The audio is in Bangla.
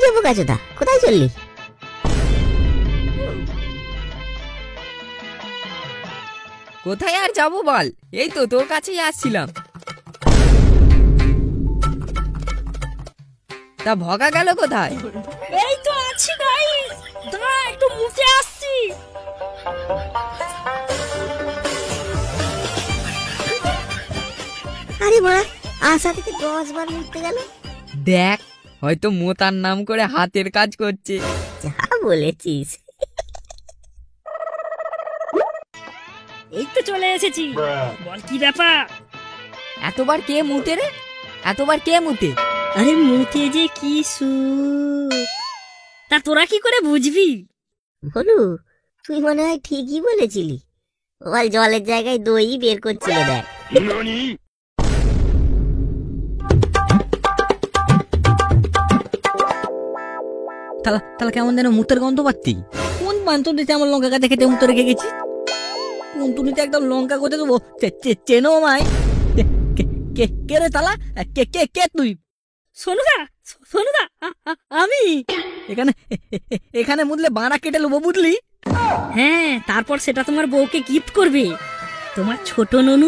রে বোকাচোদা, কোথায় চললি? কোথায় আর যাবো বল, এই তো তোর কাছেই আসছিলাম। তা ভগা গেল কোথায়? এই তো আছি গাইস, দাঁড়া একটু মুতে আসছি। আরে মা, আশা থেকে 10 বার মুততে গেল। দেখ, হয়তো মোতার নাম করে হাতের কাজ করছে। যা বলেছিস। এই তো চলে এসেছি, বল কি ব্যাপার? এতবার কে মুতে রে? এতবার কে মুতে? আরে মুতে যে কি সুখ, তা তোরা কি করে বুঝবি? বলু, তুই মনে হয় ঠিকই বলেছিলি। বল জলের জায়গায় দই বের করছিল দেখ। তাহলে কেমন যেন মুতের গন্ধ পাচ্ছি। কোন পান্তনিতে আমার লঙ্কা গাছে খেতে মুতে রেখে গেছি? পান্তনিতে একদম লঙ্কা কোথায় দেবো? চেনো আমায়? কে রে তালা? কে তুই? সোনুদা, সোনুদা, আমি এখানে মুদলে বাঁড়া কেটে নেবো, বুঝলি? হ্যাঁ, তারপর সেটা তোমার বউকে গিফট করবে। তোমার ছোট ননু